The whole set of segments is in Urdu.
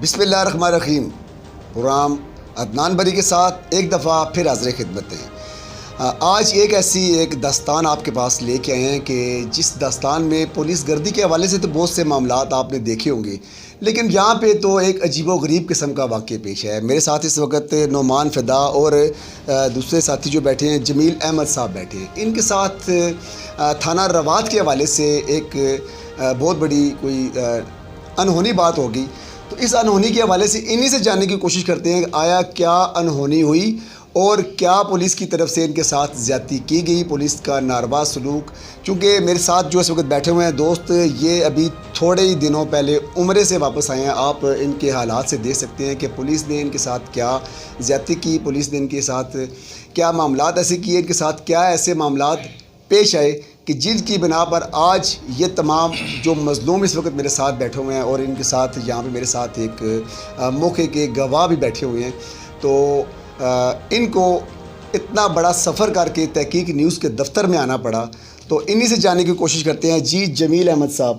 بسم اللہ الرحمن الرحیم۔ پروگرام عدنان بری کے ساتھ ایک دفعہ پھر حاضر خدمت ہیں۔ آج ایک داستان آپ کے پاس لے کے آئے ہیں کہ جس داستان میں پولیس گردی کے حوالے سے تو بہت سے معاملات آپ نے دیکھے ہوں گے، لیکن یہاں پہ تو ایک عجیب و غریب قسم کا واقعہ پیش ہے۔ میرے ساتھ اس وقت نعمان فدا اور دوسرے ساتھی جو بیٹھے ہیں جمیل احمد صاحب بیٹھے ہیں۔ ان کے ساتھ تھانہ روات کے حوالے سے ایک بہت بڑی کوئی انہونی بات ہوگی، تو اس انہونی کے حوالے سے انہی سے جاننے کی کوشش کرتے ہیں کہ آیا کیا انہونی ہوئی اور کیا پولیس کی طرف سے ان کے ساتھ زیادتی کی گئی، پولیس کا ناروا سلوک۔ چونکہ میرے ساتھ جو اس وقت بیٹھے ہوئے ہیں دوست، یہ ابھی تھوڑے ہی دنوں پہلے عمرے سے واپس آئے ہیں۔ آپ ان کے حالات سے دیکھ سکتے ہیں کہ پولیس نے ان کے ساتھ کیا زیادتی کی، پولیس نے ان کے ساتھ کیا معاملات ایسے کیے، ان کے ساتھ کیا ایسے معاملات پیش آئے کہ جن کی بنا پر آج یہ تمام جو مظلوم اس وقت میرے ساتھ بیٹھے ہوئے ہیں، اور ان کے ساتھ یہاں پہ میرے ساتھ ایک موقع کے گواہ بھی بیٹھے ہوئے ہیں، تو ان کو اتنا بڑا سفر کر کے تحقیق نیوز کے دفتر میں آنا پڑا، تو انہی سے جاننے کی کوشش کرتے ہیں۔ جی جمیل احمد صاحب،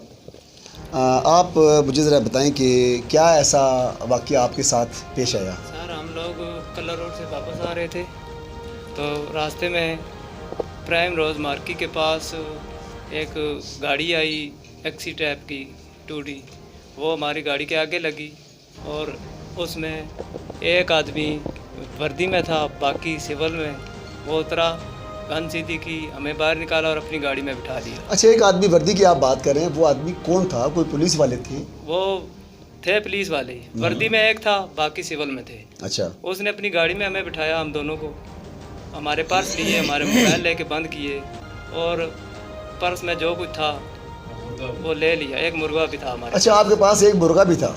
آپ مجھے ذرا بتائیں کہ کیا ایسا واقعہ آپ کے ساتھ پیش آیا؟ سر ہم لوگ کلر روڈ سے واپس آ رہے تھے، تو راستے میں پرائم روز مارکیٹ کے پاس ایک گاڑی آئی ایکسی ٹائپ کی 2D، وہ ہماری گاڑی کے آگے لگی اور اس میں ایک آدمی وردی میں تھا، باقی سول میں، وہ اترا، گن سیدھی کی، ہمیں باہر نکالا اور اپنی گاڑی میں بٹھا دیا۔ اچھا، ایک آدمی وردی کی آپ بات کر رہے ہیں، وہ آدمی کون تھا؟ کوئی پولیس والے تھے؟ وہ تھے پولیس والے، وردی میں ایک تھا، باقی سول میں تھے۔ اچھا، اس نے اپنی گاڑی میں ہمیں بٹھایا، ہم دونوں کو، ہمارے پرس لیے، ہمارے موبائل لے کے بند کیے، اور پرس میں جو کچھ تھا وہ لے لیا۔ ایک مرغا بھی تھا ہمارے۔ اچھا، آپ کے پاس ایک مرغا بھی تھا؟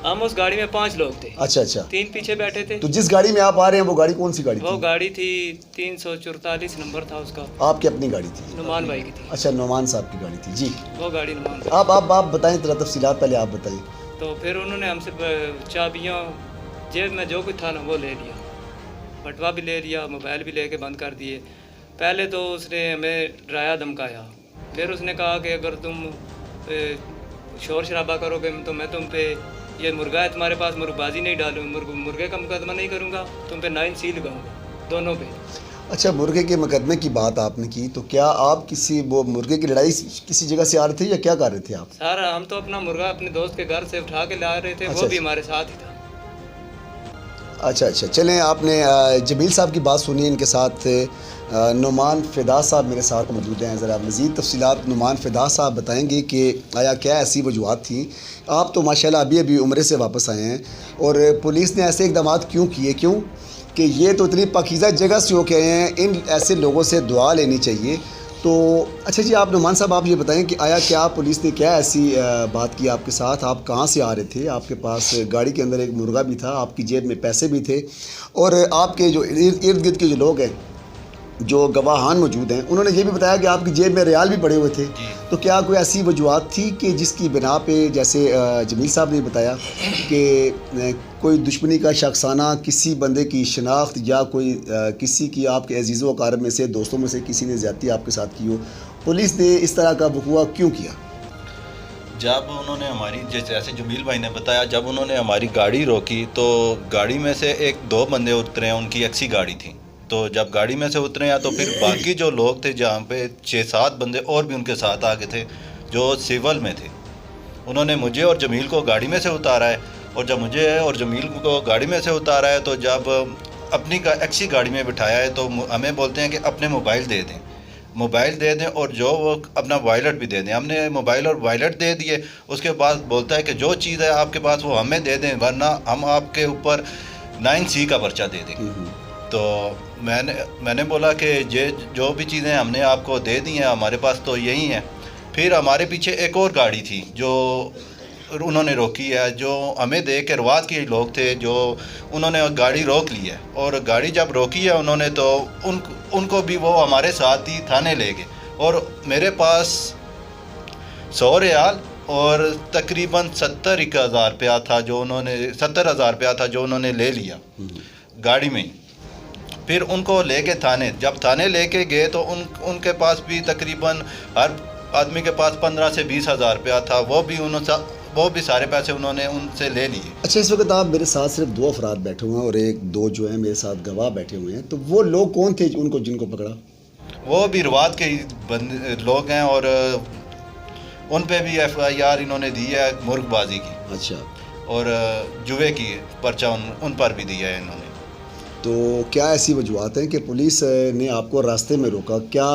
ہم اس گاڑی میں 5 لوگ تھے، اچھا اچھا، 3 پیچھے بیٹھے تھے۔ تو جس گاڑی میں آپ آ رہے ہیں وہ گاڑی کون سی گاڑی وہ تھی؟ گاڑی تھی 344 نمبر تھا اس کا، آپ کی اپنی گاڑی تھی؟ نعمان بھائی کی تھی، اچھا، نعمان صاحب کی گاڑی تھی، جی۔ وہ گاڑی نعمان بھائی۔ آپ بتائیں ذرا تفصیلات، پہلے آپ بتائیں۔ تو پھر انہوں نے ہم سے چابیاں، جیب میں جو کچھ تھا نا وہ لے لیا، بٹوا بھی لے لیا، موبائل بھی لے کے بند کر دیے۔ پہلے تو اس نے ہمیں ڈرایا دھمکایا، پھر اس نے کہا کہ اگر تم شور شرابہ کرو گے تو میں تم پہ، یہ مرغا ہے تمہارے پاس، مرغ بازی نہیں ڈالوں، مرغے کا مقدمہ نہیں کروں گا، تم پہ 9C لگاؤں گا، دونوں پہ۔ اچھا، مرغے کے مقدمے کی بات آپ نے کی، تو کیا آپ کسی وہ مرغے کی لڑائی کسی جگہ سے آ رہے تھے یا کیا کر رہے تھے آپ؟ سر ہم تو اپنا مرغا اپنے دوست کے گھر سے اٹھا کے لا رہے تھے، وہ بھی ہمارے ساتھ ہی تھا۔ اچھا اچھا، چلیں، آپ نے جمیل صاحب کی بات سنی، ان کے ساتھ نعمان فدا صاحب میرے ساتھ موجود ہیں۔ ذرا مزید تفصیلات نعمان فدا صاحب بتائیں گے کہ آیا کیا ایسی وجوہات تھیں؟ آپ تو ماشاءاللہ ابھی عمرے سے واپس آئے ہیں، اور پولیس نے ایسے اقدامات کیوں کیے؟ کیوں کہ یہ تو اتنی پاکیزہ جگہ سے ہو کے آئے ہیں، ان ایسے لوگوں سے دعا لینی چاہیے۔ تو اچھا جی، آپ نعمان صاحب آپ یہ بتائیں کہ آیا کیا پولیس نے کیا ایسی بات کی آپ کے ساتھ؟ آپ کہاں سے آ رہے تھے؟ آپ کے پاس گاڑی کے اندر ایک مرغا بھی تھا، آپ کی جیب میں پیسے بھی تھے، اور آپ کے جو ارد گرد کے جو لوگ ہیں، جو گواہان موجود ہیں، انہوں نے یہ بھی بتایا کہ آپ کی جیب میں ریال بھی پڑے ہوئے تھے۔ تو کیا کوئی ایسی وجوہات تھی کہ جس کی بنا پہ، جیسے جمیل صاحب نے بتایا کہ کوئی دشمنی کا شخصانہ کسی بندے کی شناخت یا کوئی کسی کی آپ کے عزیز و اقارب میں سے، دوستوں میں سے کسی نے زیادتی آپ کے ساتھ کی ہو، پولیس نے اس طرح کا وقوع کیوں کیا؟ جب انہوں نے ہماری، جیسے جمیل بھائی نے بتایا، جب انہوں نے ہماری گاڑی روکی تو گاڑی میں سے 1-2 بندے اترے ہیں، ان کی ایکسی گاڑی تھی، تو جب گاڑی میں سے اترے ہیں تو پھر باقی جو لوگ تھے، جہاں پہ 6-7 بندے اور بھی ان کے ساتھ آگے تھے جو سیول میں تھے، انہوں نے مجھے اور جمیل کو گاڑی میں سے اتارا ہے، اور جب مجھے اور جمیل کو گاڑی میں سے اتارا ہے تو جب اپنی ایکسی گاڑی میں بٹھایا ہے تو ہمیں بولتے ہیں کہ اپنے موبائل دے دیں اور جو وہ اپنا وائلٹ بھی دے دیں۔ ہم نے موبائل اور وائلٹ دے دیے، اس کے بعد بولتا ہے کہ جو چیز ہے آپ کے پاس وہ ہمیں دے دیں، ورنہ ہم آپ کے اوپر 9C کا پرچہ دے دیں گے۔ تو میں نے بولا کہ جو بھی چیزیں ہم نے آپ کو دے دی ہیں، ہمارے پاس تو یہی ہیں۔ پھر ہمارے پیچھے ایک اور گاڑی تھی جو انہوں نے روکی ہے، جو ہمیں دیکھ کے روات کے لوگ تھے، جو انہوں نے گاڑی روک لی ہے، اور گاڑی جب روکی ہے انہوں نے تو ان کو بھی وہ ہمارے ساتھ ہی تھانے لے گئے، اور میرے پاس 100 ریال اور تقریباً 70,000 روپیہ تھا جو انہوں نے لے لیا گاڑی میں ہی۔ پھر ان کو لے کے جب تھانے لے کے گئے تو ان کے پاس بھی تقریباً ہر آدمی کے پاس 15 سے 20 ہزار روپیہ تھا، وہ بھی وہ بھی سارے پیسے انہوں نے ان سے لے لیے. اچھا، اس وقت آپ میرے ساتھ صرف 2 افراد بیٹھے ہوئے ہیں اور دو جو ہیں میرے ساتھ گواہ بیٹھے ہوئے ہیں، تو وہ لوگ کون تھے جن کو پکڑا؟ وہ بھی رواد کے لوگ ہیں اور ان پہ بھی ایف آئی آر انہوں نے دی ہے مرغ بازی کی. اچھا، اور جوئے کی پرچہ ان پر بھی دیا ہے انہوں نے. تو کیا ایسی وجوہات ہیں کہ پولیس نے آپ کو راستے میں روکا؟ کیا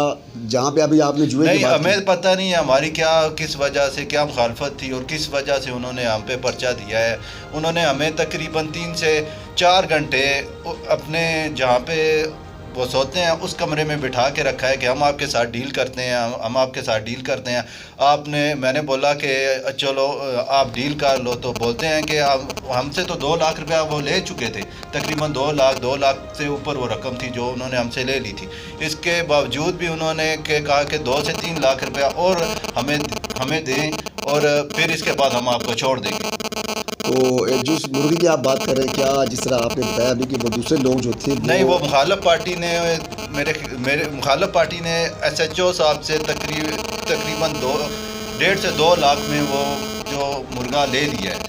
جہاں پہ ابھی آپ نے جوئے کی نہیں، بات ہمیں کی؟ پتہ نہیں ہے ہماری کس وجہ سے کیا مخالفت تھی اور کس وجہ سے انہوں نے ہم پہ پرچہ دیا ہے. انہوں نے ہمیں تقریباً 3 سے 4 گھنٹے اپنے جہاں پہ وہ سوتے ہیں اس کمرے میں بٹھا کے رکھا ہے کہ ہم آپ کے ساتھ ڈیل کرتے ہیں، ہم آپ کے ساتھ ڈیل کرتے ہیں. میں نے بولا کہ چلو آپ ڈیل کر لو، تو بولتے ہیں کہ ہم سے تو 2 لاکھ روپیہ وہ لے چکے تھے، تقریباً 2 لاکھ سے اوپر وہ رقم تھی جو انہوں نے ہم سے لے لی تھی. اس کے باوجود بھی انہوں نے کہا کہ 2 سے 3 لاکھ روپیہ اور ہمیں دیں اور پھر اس کے بعد ہم آپ کو چھوڑ دیں گے. تو جس مرغی کی آپ بات کر رہے ہیں، کیا جس طرح آپ نے بتایا ابھی کہ وہ دوسرے لوگ جو تھے نہیں، وہ مخالف پارٹی نے میرے مخالف پارٹی نے ایس ایچ او صاحب سے تقریباً 1.5 سے 2 لاکھ میں وہ جو مرغا لے لیا ہے.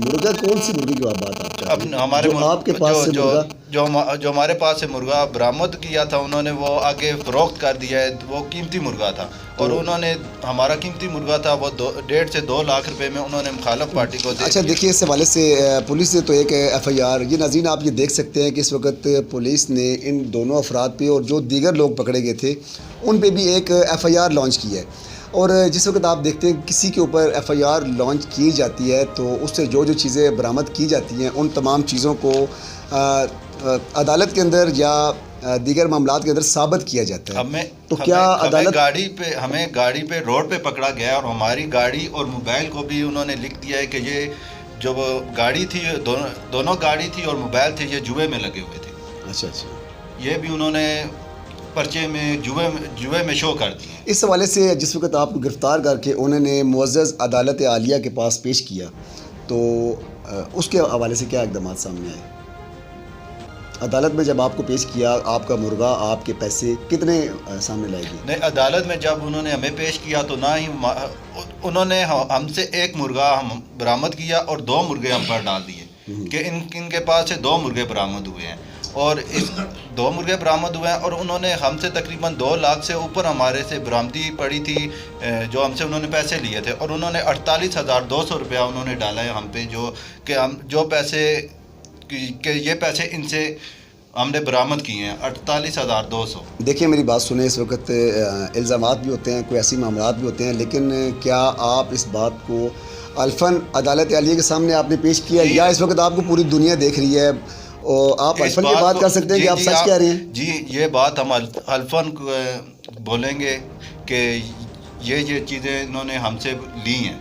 مرغا کون سی مرغی کی آپ بات آپ چاہتے ہیں؟ ہمارے جو آپ کے پاس سے مرغا جو ہمارے پاس سے مرغا برآمد کیا تھا انہوں نے وہ آگے فروخت کر دیا ہے. وہ قیمتی مرغا تھا اور انہوں نے ہمارا قیمتی مرغا تھا وہ 1.5 سے 2 لاکھ روپے میں انہوں نے مخالف پارٹی کو دے اچھا، دیا. دیکھیے اس حوالے سے پولیس نے تو ایک ایف آئی آر، یہ ناظرین آپ یہ دیکھ سکتے ہیں کہ اس وقت پولیس نے ان دونوں افراد پہ اور جو دیگر لوگ پکڑے گئے تھے ان پہ بھی ایک ایف آئی آر لانچ کی ہے. اور جس وقت آپ دیکھتے ہیں کسی کے اوپر ایف آئی آر لانچ کی جاتی ہے تو اس سے جو چیزیں برآمد کی جاتی ہیں ان تمام چیزوں کو عدالت کے اندر یا دیگر معاملات کے اندر ثابت کیا جاتا ہے. تو کیا عدالت ہمیں گاڑی پہ روڈ پہ پکڑا گیا اور ہماری گاڑی اور موبائل کو بھی انہوں نے لکھ دیا ہے کہ یہ جو گاڑی تھی دونوں گاڑی تھی اور موبائل تھے یہ جوئے میں لگے ہوئے تھے. اچھا اچھا، یہ بھی انہوں نے پرچے میں جوئے میں شو کر دیے. اس حوالے سے جس وقت آپ کو گرفتار کر کے انہوں نے معزز عدالت عالیہ کے پاس پیش کیا تو اس کے حوالے سے کیا اقدامات سامنے آئے؟ عدالت میں جب آپ کو پیش کیا، آپ کا مرغا، آپ کے پیسے کتنے سامنے لائے گی؟ نہیں، عدالت میں جب انہوں نے ہمیں پیش کیا تو نہ ہی انہوں نے ہم سے 1 مرغا ہم برآمد کیا اور 2 مرغے ہم پر ڈال دیے کہ ان کے پاس سے 2 مرغے برآمد ہوئے ہیں اور اس 2 مرغے برآمد ہوئے ہیں اور انہوں نے ہم سے تقریباً 2 لاکھ سے اوپر ہمارے سے برآمدی پڑی تھی جو ہم سے انہوں نے پیسے لیے تھے اور انہوں نے 48,200 روپیہ انہوں نے ڈالا ہے ہم پہ جو پیسے کہ یہ پیسے ان سے ہم نے برآمد کیے ہیں 48,200. دیکھیں میری بات سنیں، اس وقت الزامات بھی ہوتے ہیں، کوئی ایسی معاملات بھی ہوتے ہیں، لیکن کیا آپ اس بات کو الفن عدالت عالیہ کے سامنے آپ نے پیش کیا یا اس وقت آپ کو پوری دنیا دیکھ رہی ہے اور آپ الفن کی بات کر سکتے ہیں کہ آپ سچ کہہ رہے ہیں؟ جی، یہ بات ہم الفن بولیں گے کہ یہ چیزیں انہوں نے ہم سے لی ہیں،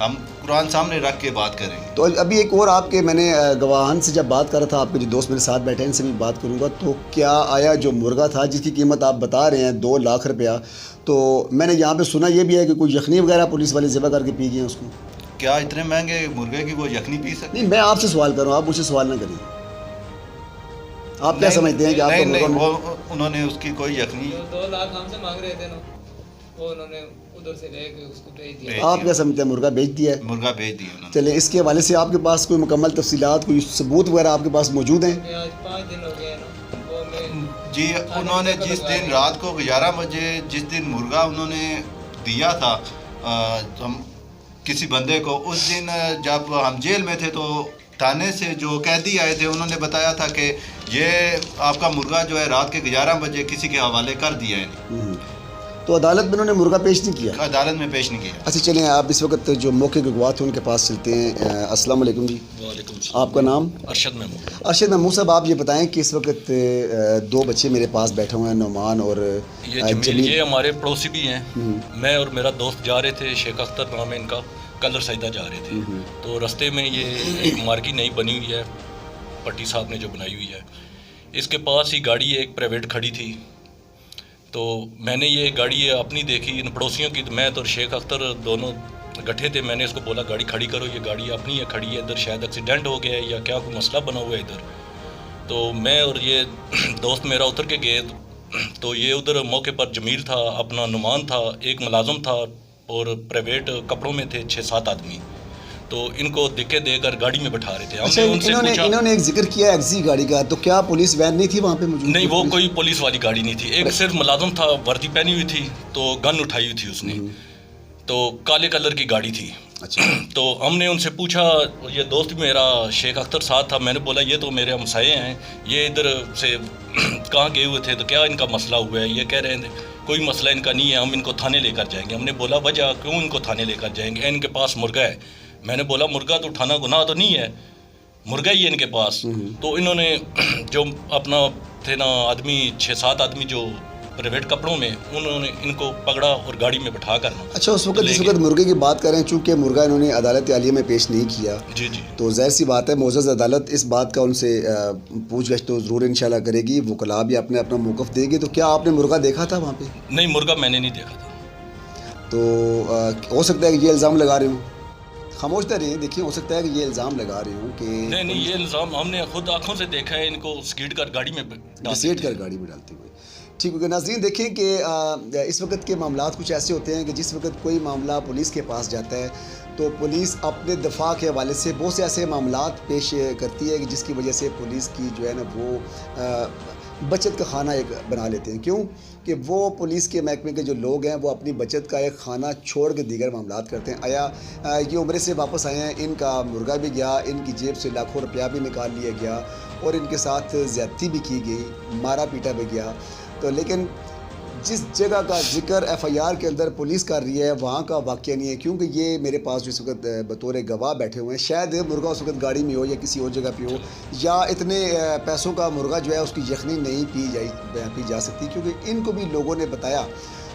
ہم قرآن سامنے رکھ کے بات کریں گے. تو ابھی ایک اور آپ کے میں نے گواہان سے جب بات کر رہا تھا، آپ کے جو دوست میرے ساتھ بیٹھے ہیں ان سے بھی بات کروں گا، تو کیا آیا جو مرغا تھا جس کی قیمت آپ بتا رہے ہیں 2 لاکھ روپیہ، تو میں نے یہاں پہ سنا یہ بھی ہے کہ کوئی یخنی وغیرہ پولیس والے ذبح کر کے پی گئے ہیں اس کو؟ کیا اتنے مہنگے مرغے کی وہ یخنی پی سکتے؟ نہیں، میں آپ سے سوال کر رہا ہوں، آپ مجھ سے سوال نہ کریں. آپ کیا سمجھتے ہیں کہ آپ نہیں وہ انہوں نے اس کی کوئی یخنی 2 لاکھ ہم سے مانگ رہے تھے نا، وہ انہوں نے ادھر سے لے کے اس کو بھیج دیا. آپ کیا سمجھتے ہیں مرغا بیچ دیا ہے؟ مرغا بیچ دیا انہوں نے. چلیں، اس کے حوالے سے آپ کے پاس کوئی مکمل تفصیلات، کوئی ثبوت وغیرہ آپ کے پاس موجود ہیں؟ آج 5 دن ہو گئے ہیں نا، وہ میں جی، انہوں نے جس دن رات کو 11 بجے جس دن مرغا انہوں نے دیا تھا ہم کسی بندے کو، اس دن جب ہم جیل میں تھے تو تھانے سے جو قیدی آئے تھے انہوں نے بتایا تھا کہ یہ آپ کا مرغا جو ہے رات کے 11 بجے کسی کے حوالے کر دیا ہے. تو عدالت میں انہوں نے مرغا پیش نہیں کیا؟ عدالت میں پیش نہیں کیا. اچھا، چلیں آپ اس وقت جو موقع کے گواہ تھے ان کے پاس چلتے ہیں. السلام علیکم جی. وعلیکم السلام. آپ کا نام؟ ارشد محمود. ارشد محمود صاحب، آپ یہ بتائیں کہ اس وقت 2 بچے میرے پاس بیٹھے ہوئے ہیں، نعمان اور جمیل، یہ ہمارے پڑوسی بھی ہیں. میں اور میرا دوست جا رہے تھے، شیخ اختر نام ہے ان کا، کلر سیدہ جا رہے تھے. تو رستے میں یہ ایک مارکی نئی بنی ہوئی ہے، پٹی صاحب نے جو بنائی ہوئی ہے، اس کے پاس ہی گاڑی ایک پرائیویٹ کھڑی تھی. تو میں نے یہ گاڑی اپنی دیکھی، ان پڑوسیوں کی، میں تو شیخ اختر دونوں گٹھے تھے. میں نے اس کو بولا گاڑی کھڑی کرو، یہ گاڑی اپنی ہے کھڑی ہے، ادھر شاید ایکسیڈنٹ ہو گیا ہے یا کیا کوئی مسئلہ بنا ہوا ہے ادھر. تو میں اور یہ دوست میرا اتر کے گئے تو یہ ادھر موقع پر جمیل تھا، اپنا نعمان تھا، ایک ملازم تھا اور پرائیویٹ کپڑوں میں تھے 6-7 آدمی. تو ان کو دھکے دے کر گاڑی میں بٹھا رہے تھے. ہم اچھا نے ان سے پوچھا, انہوں نے ایک ذکر کیا ایکسی گاڑی کا, تو کیا پولیس وین نہیں تھی وہاں پہ موجود؟ نہیں, وہ کوئی پولیس والی گاڑی نہیں تھی, ایک صرف ملازم تھا, وردی پہنی ہوئی تھی, تو گن اٹھائی ہوئی تھی اس نے, تو کالے کلر کی گاڑی تھی. اچھا. تو ہم نے ان سے پوچھا, یہ دوست میرا شیخ اختر ساتھ تھا, میں نے بولا یہ تو میرے ہمسائے ہیں, یہ ادھر سے کہاں گئے ہوئے تھے, تو کیا ان کا مسئلہ ہوا ہے؟ یہ کہہ رہے ہیں کوئی مسئلہ ان کا نہیں ہے, ہم ان کو تھانے لے کر جائیں گے. ہم نے بولا وجہ کیوں ان کو تھانے لے کر جائیں گے؟ ان کے پاس مرغا ہے. میں نے بولا مرغا تو اٹھانا گناہ تو نہیں ہے, مرغا ہی ہے ان کے پاس. تو انہوں نے جو اپنا تھے نا آدمی 6-7 آدمی جو پرائیویٹ کپڑوں میں, انہوں نے ان کو پکڑا اور گاڑی میں بٹھا کر. اچھا, اس وقت جس وقت مرغے کی بات کریں, چونکہ مرغا انہوں نے عدالت عالیہ میں پیش نہیں کیا, جی جی, تو ظاہر سی بات ہے معزز عدالت اس بات کا ان سے پوچھ گچھ تو ضرور انشاءاللہ کرے گی, وکلاء بھی اپنے اپنا موقف دے گی. تو کیا آپ نے مرغا دیکھا تھا وہاں پہ؟ نہیں, مرغا میں نے نہیں دیکھا تھا. تو ہو سکتا ہے کہ یہ الزام لگا رہے ہوں, خاموش نہ رہیں, دیکھیں ہو سکتا ہے کہ یہ الزام لگا رہے ہوں کہ نہیں, یہ الزام ہم نے خود آنکھوں سے دیکھا ہے, ان کو گھسیٹ کر گاڑی میں گھسیٹ کر گاڑی میں ڈالتے ہوئے. ٹھیک ہے ناظرین, دیکھیں کہ اس وقت کے معاملات کچھ ایسے ہوتے ہیں کہ جس وقت کوئی معاملہ پولیس کے پاس جاتا ہے تو پولیس اپنے دفاع کے حوالے سے بہت سے ایسے معاملات پیش کرتی ہے کہ جس کی وجہ سے پولیس کی جو ہے نا وہ بچت کا خانہ ایک بنا لیتے ہیں. کیوں کہ وہ پولیس کے محکمے کے جو لوگ ہیں وہ اپنی بچت کا ایک خانہ چھوڑ کے دیگر معاملات کرتے ہیں. آیا یہ عمرے سے واپس آئے ہیں, ان کا مرغا بھی گیا, ان کی جیب سے لاکھوں روپیہ بھی نکال لیا گیا, اور ان کے ساتھ زیادتی بھی کی گئی, مارا پیٹا بھی گیا. تو لیکن جس جگہ کا ذکر ایف آئی آر کے اندر پولیس کر رہی ہے وہاں کا واقعہ نہیں ہے, کیونکہ یہ میرے پاس جو اس وقت بطور گواہ بیٹھے ہوئے ہیں, شاید مرغا اس وقت گاڑی میں ہو یا کسی اور جگہ پہ ہو, یا اتنے پیسوں کا مرغا جو ہے اس کی یخنی نہیں پی جا سکتی, کیونکہ ان کو بھی لوگوں نے بتایا.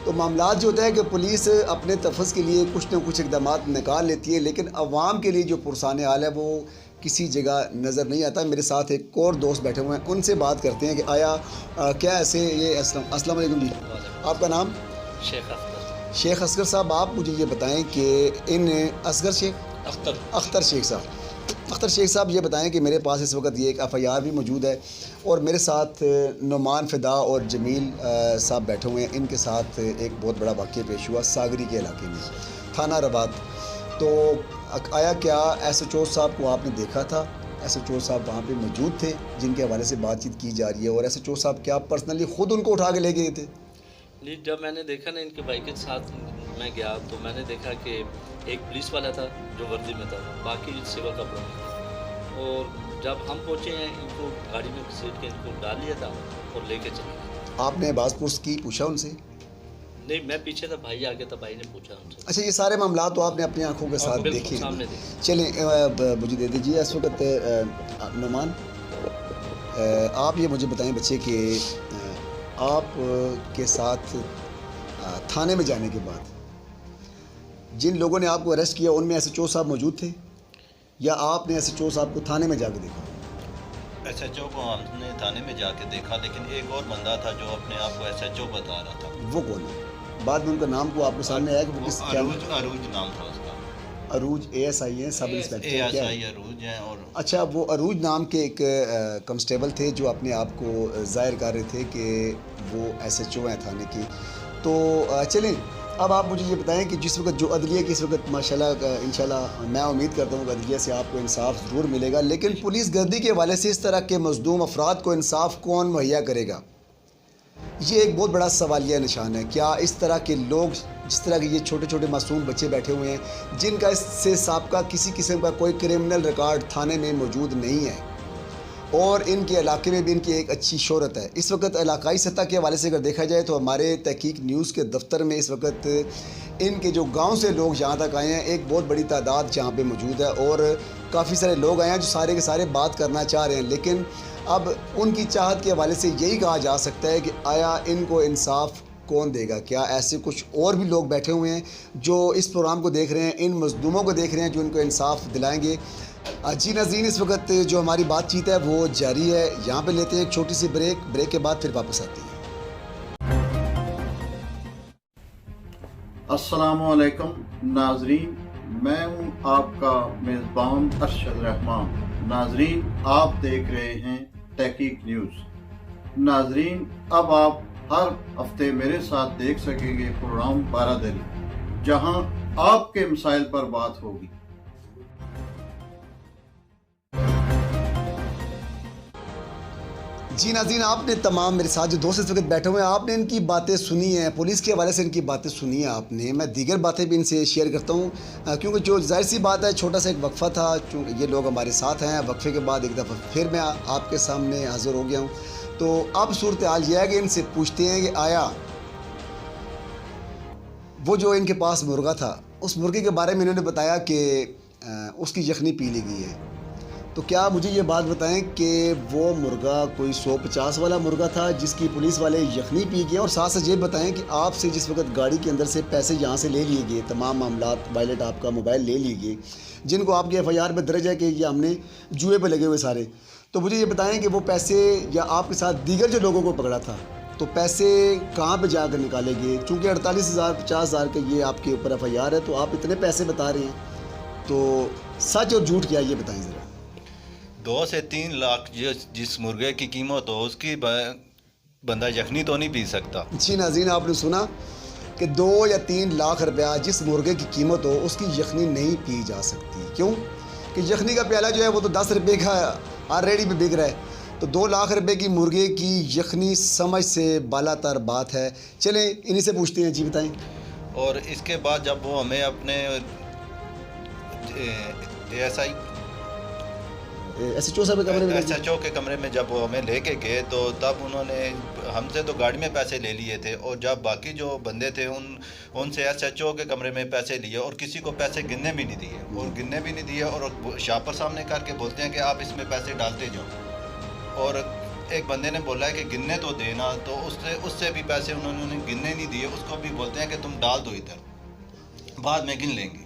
تو معاملات جو ہوتا ہے کہ پولیس اپنے تفظ کے لیے کچھ نہ کچھ اقدامات نکال لیتی ہے, لیکن عوام کے لیے جو پرسان حال ہے وہ کسی جگہ نظر نہیں آتا. میرے ساتھ ایک اور دوست بیٹھے ہوئے ہیں, ان سے بات کرتے ہیں کہ آیا کیا ایسے یہ السلام علیکم جی, آپ کا نام؟ شیخ اختر. شیخ اصغر صاحب, آپ مجھے یہ بتائیں کہ ان اختر شیخ صاحب یہ بتائیں کہ میرے پاس اس وقت یہ ایک ایف آئی آر بھی موجود ہے, اور میرے ساتھ نعمان فدا اور جمیل صاحب بیٹھے ہوئے ہیں. ان کے ساتھ ایک بہت بڑا واقعہ پیش ہوا ساگری کے علاقے میں, تھانہ رباط. تو آیا کیا ایس ایچ او صاحب کو آپ نے دیکھا تھا؟ ایس ایچ او صاحب وہاں پہ موجود تھے جن کے حوالے سے بات چیت کی جا رہی ہے, اور ایس ایچ او صاحب کیا پرسنلی خود ان کو اٹھا کے لے گئے تھے؟ نہیں, جب میں نے دیکھا نا ان کے بائک کے ساتھ میں گیا تو میں نے دیکھا کہ ایک پولیس والا تھا جو وردی میں تھا, باقی سول کپڑوں میں تھا, اور جب ہم پہنچے ہیں ان کو گاڑی میں گھسیٹ کے ان کو ڈال لیا تھا اور لے کے چلے گئے. آپ نے باز پرس کی, پوچھا ان سے؟ نہیں, میں پیچھے تھا, بھائی آگے تھا, بھائی نے پوچھا ان سے. اچھا, یہ سارے معاملات تو آپ نے اپنی آنکھوں کے ساتھ دیکھے. چلیں مجھے دے دیجیے اس وقت نعمان, آپ یہ مجھے بتائیں بچے کہ آپ کے ساتھ تھانے میں جانے کے بعد جن لوگوں نے آپ کو اریسٹ کیا ان میں ایس ایچ او صاحب موجود تھے, یا آپ نے ایس ایچ او صاحب کو تھانے میں جا کے دیکھا؟ ایس ایچ او کو ہم نے تھانے میں جا کے دیکھا, لیکن ایک اور بندہ تھا جو اپنے آپ کو ایس ایچ او بتا رہا تھا. وہ کون ہے؟ بعد میں ان کا نام کو آپ کے سامنے آیا کہ وہ کس کیا؟ عروج نام تھا اس کا. عروج اے ایس آئی ہیں, سب انسپیکٹر کیا ہے؟ عروج ہیں. اور اچھا, وہ عروج نام کے ایک کنسٹیبل تھے جو اپنے آپ کو ظاہر کر رہے تھے کہ وہ ایس ایچ او ہیں تھانے کی. تو چلیں اب آپ مجھے یہ بتائیں کہ جس وقت جو عدلیہ کی اس وقت ماشاءاللہ انشاءاللہ میں امید کرتا ہوں کہ عدلیہ سے آپ کو انصاف ضرور ملے گا, لیکن پولیس گردی کے حوالے سے اس طرح کے مظلوم افراد کو انصاف کون مہیا کرے گا؟ یہ ایک بہت بڑا سوالیہ نشان ہے. کیا اس طرح کے لوگ, جس طرح کے یہ چھوٹے چھوٹے معصوم بچے بیٹھے ہوئے ہیں جن کا اس سے سابقہ کسی قسم کا کوئی کرمنل ریکارڈ تھانے میں موجود نہیں ہے, اور ان کے علاقے میں بھی ان کی ایک اچھی شہرت ہے, اس وقت علاقائی سطح کے حوالے سے اگر دیکھا جائے تو ہمارے تحقیق نیوز کے دفتر میں اس وقت ان کے جو گاؤں سے لوگ یہاں تک آئے ہیں ایک بہت بڑی تعداد یہاں پہ موجود ہے, اور کافی سارے لوگ آئے ہیں جو سارے کے سارے بات کرنا چاہ رہے ہیں. لیکن اب ان کی چاہت کے حوالے سے یہی کہا جا سکتا ہے کہ آیا ان کو انصاف کون دے گا؟ کیا ایسے کچھ اور بھی لوگ بیٹھے ہوئے ہیں جو اس پروگرام کو دیکھ رہے ہیں, ان مظلوموں کو دیکھ رہے ہیں جو ان کو انصاف دلائیں گے؟ جی ناظرین, اس وقت جو ہماری بات چیت ہے وہ جاری ہے, یہاں پہ لیتے ہیں ایک چھوٹی سی بریک کے بعد پھر واپس آتے ہیں. السلام علیکم ناظرین, میں ہوں آپ کا میزبان ارشد رحمان. ناظرین, آپ دیکھ رہے ہیں تحقیق نیوز. ناظرین, اب آپ ہر ہفتے میرے ساتھ دیکھ سکیں گے پروگرام بارہ دری, جہاں آپ کے مسائل پر بات ہوگی. جی ناظرین، آپ نے تمام میرے ساتھ جو دوست اس وقت بیٹھے ہوئے ہیں، آپ نے ان کی باتیں سنی ہیں، پولیس کے حوالے سے ان کی باتیں سنی ہیں آپ نے. میں دیگر باتیں بھی ان سے شیئر کرتا ہوں کیونکہ جو ظاہر سی بات ہے، چھوٹا سا ایک وقفہ تھا، چونکہ یہ لوگ ہمارے ساتھ ہیں. وقفے کے بعد ایک دفعہ پھر میں آپ کے سامنے حاضر ہو گیا ہوں. تو اب صورتحال یہ ہے کہ ان سے پوچھتے ہیں کہ آیا وہ جو ان کے پاس مرغا تھا، اس مرغے کے بارے میں انہوں نے بتایا کہ اس کی یخنی پی لی گئی ہے. تو کیا مجھے یہ بات بتائیں کہ وہ مرغا کوئی 150 والا مرغا تھا جس کی پولیس والے یخنی پی گئے؟ اور ساتھ ساتھ یہ بتائیں کہ آپ سے جس وقت گاڑی کے اندر سے پیسے یہاں سے لے لیے گئے، تمام معاملات وائلیٹ آپ کا موبائل لے لیے گئے، جن کو آپ کے FIR میں درج ہے کہ یہ ہم نے جوئے پہ لگے ہوئے سارے، تو مجھے یہ بتائیں کہ وہ پیسے یا آپ کے ساتھ دیگر جو لوگوں کو پکڑا تھا، تو پیسے کہاں پہ جا کر نکالے گئے؟ چونکہ 48,000 50,000 کا یہ آپ کے اوپر FIR ہے، تو آپ اتنے پیسے بتا رہے ہیں، تو سچ اور جھوٹ کیا یہ بتائیں ذرا. 2 سے 3 لاکھ جس مرغے کی قیمت ہو، اس کی بندہ یخنی تو نہیں پی سکتا. جی ناظرین، آپ نے سنا کہ 2 یا 3 لاکھ روپیہ جس مرغے کی قیمت ہو، اس کی یخنی نہیں پی جا سکتی. کیوں کہ یخنی کا پیالہ جو ہے وہ تو 10 روپے کا آلریڈی پہ بک رہا ہے. تو 2 لاکھ روپے کی مرغے کی یخنی سمجھ سے بالا تر بات ہے. چلیں انہی سے پوچھتے ہیں. جی بتائیں. اور اس کے بعد جب وہ ہمیں اپنے SHO صاحب کے کمرے میں SHO کے کمرے میں جب وہ ہمیں لے کے گئے، تو تب انہوں نے ہم سے تو گاڑی میں پیسے لے لیے تھے، اور جب باقی جو بندے تھے ان سے SHO کے کمرے میں پیسے لیے، اور کسی کو پیسے گننے بھی نہیں دیے اور شاپر سامنے کر کے بولتے ہیں کہ آپ اس میں پیسے ڈالتے جاؤ. اور ایک بندے نے بولا ہے کہ گننے تو دینا، تو اس سے بھی پیسے انہوں نے گننے نہیں دیے. اس کو بھی بولتے ہیں کہ تم ڈال دو ادھر، بعد میں گن لیں گے.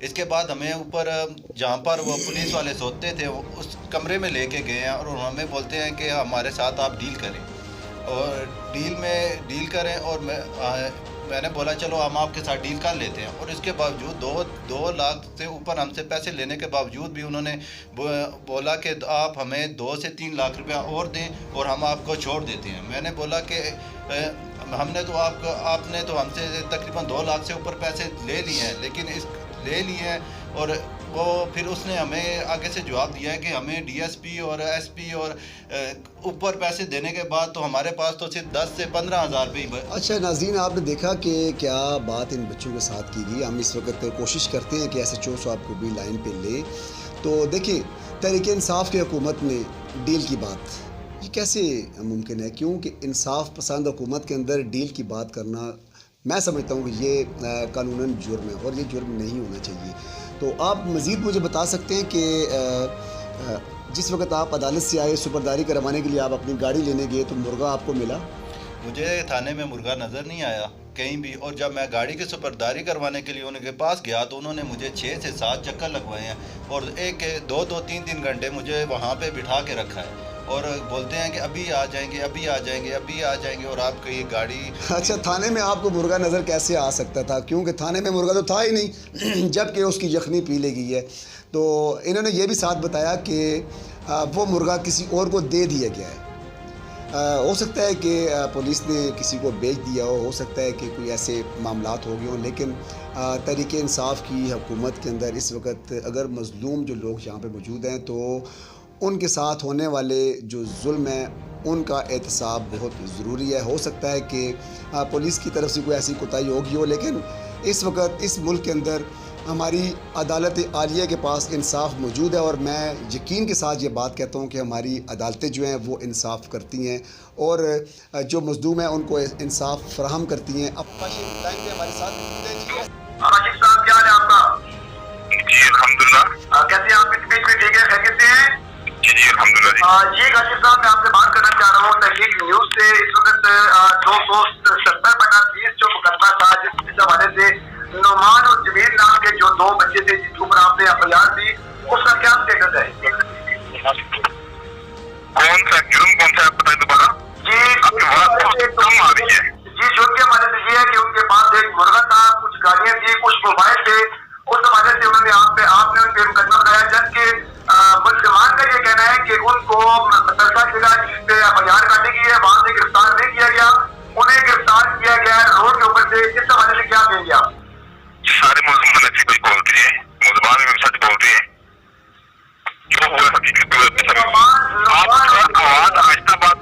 اس کے بعد ہمیں اوپر جہاں پر وہ پولیس والے سوتے تھے اس کمرے میں لے کے گئے ہیں، اور ہمیں بولتے ہیں کہ ہمارے ساتھ آپ ڈیل کریں، اور ڈیل کریں. اور میں نے بولا چلو ہم آپ کے ساتھ ڈیل کر لیتے ہیں. اور اس کے باوجود 2 لاکھ سے اوپر ہم سے پیسے لینے کے باوجود بھی انہوں نے بولا کہ آپ ہمیں 2 سے 3 لاکھ روپیہ اور دیں اور ہم آپ کو چھوڑ دیتے ہیں. میں نے بولا کہ ہم نے تو آپ نے تو ہم سے تقریباً 2 لاکھ سے اوپر پیسے لے لیے ہیں، لے لیے ہیں. اور وہ پھر اس نے ہمیں آگے سے جواب دیا ہے کہ ہمیں DSP اور SP اور اوپر پیسے دینے کے بعد تو ہمارے پاس تو صرف 10 سے 15,000 روپئے. اچھا ناظرین، آپ نے دیکھا کہ کیا بات ان بچوں کے ساتھ کی گئی. ہم اس وقت کوشش کرتے ہیں کہ SHO صاحب کو بھی لائن پہ لے. تو دیکھیں، تحریک انصاف کی حکومت میں ڈیل کی بات یہ کیسے ممکن ہے؟ کیونکہ انصاف پسند حکومت کے اندر ڈیل کی بات کرنا، میں سمجھتا ہوں کہ یہ قانوناً جرم ہے، اور یہ جرم نہیں ہونا چاہیے. تو آپ مزید مجھے بتا سکتے ہیں کہ جس وقت آپ عدالت سے آئے سپرداری کروانے کے لیے، آپ اپنی گاڑی لینے گئے تو مرغا آپ کو ملا؟ مجھے تھانے میں مرغا نظر نہیں آیا کہیں بھی. اور جب میں گاڑی کی سپرداری کروانے کے لیے ان کے پاس گیا تو انہوں نے مجھے 6 سے 7 چکر لگوائے ہیں، اور 2-3 گھنٹے مجھے وہاں پہ بٹھا کے رکھا ہے، اور بولتے ہیں کہ ابھی آ جائیں گے اور آپ کی یہ گاڑی. اچھا، تھانے میں آپ کو مرغا نظر کیسے آ سکتا تھا؟ کیونکہ تھانے میں مرغا تو تھا ہی نہیں جب کہ اس کی یخنی پی لے گئی ہے. تو انہوں نے یہ بھی ساتھ بتایا کہ وہ مرغا کسی اور کو دے دیا گیا ہے. ہو سکتا ہے کہ پولیس نے کسی کو بیچ دیا ہو سکتا ہے کہ کوئی ایسے معاملات ہو گئے ہوں. لیکن تحریک انصاف کی حکومت کے اندر اس وقت اگر مظلوم جو لوگ یہاں پہ موجود ہیں، تو ان کے ساتھ ہونے والے جو ظلم ہیں ان کا احتساب بہت ضروری ہے. ہو سکتا ہے کہ پولیس کی طرف سے کوئی ایسی کوتاہی ہوگی ہو، لیکن اس وقت اس ملک کے اندر ہماری عدالت عالیہ کے پاس انصاف موجود ہے، اور میں یقین کے ساتھ یہ بات کہتا ہوں کہ ہماری عدالتیں جو ہیں وہ انصاف کرتی ہیں، اور جو مظلوم ہیں ان کو انصاف فراہم کرتی ہیں. اب ہمارے ساتھ عاشق صاحب، کیا حال ہے آپ کا؟ جی الحمدللہ. کیسے ہیں آپ؟ اس بیچ میں ٹھیک ہے، خیریت سے ہیں؟ جی الحمدللہ. جی عاشق صاحب، میں آپ سے بات کرنا چاہ رہا ہوں تحقیق نیوز سے. اس وقت 270/20 جو مقدمہ تھا، جس حوالے سے نعمان اور جمیل نام کے جو 2 بچے تھے جن کے اوپر آپ نے FIR دی، اس کا کیا اسٹیٹس ہے؟ کون سا جرم کون سا بتائیں دوبارہ؟ جی آپ کی آواز کم آ رہی ہے. جی جرم کے حوالے سے یہ ہے کہ ان کے پاس ایک مرغا تھا، کچھ گاڑیاں تھی، کچھ موبائل تھے. اس حوالے سے انہوں نے آپ نے ان پہ مقدمہ بنایا، جبکہ ملزمان کا یہ کہنا ہے کہ ان کو متعلقہ جگہ جس پہ FIR کاٹی گئی ہے وہاں سے گرفتار نہیں کیا گیا، انہیں گرفتار کیا گیا ہے روڈ کے اوپر سے. اس حوالے سے کیا کہیں گے آپ؟ سارے ملزمان ایسی کوئی بولتے ہیں، ملزمان بھی سچ بولتے ہیں. جو ہوا حقیقت آپ آواز آہستہ بات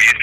DSP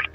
SP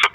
SOP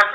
SP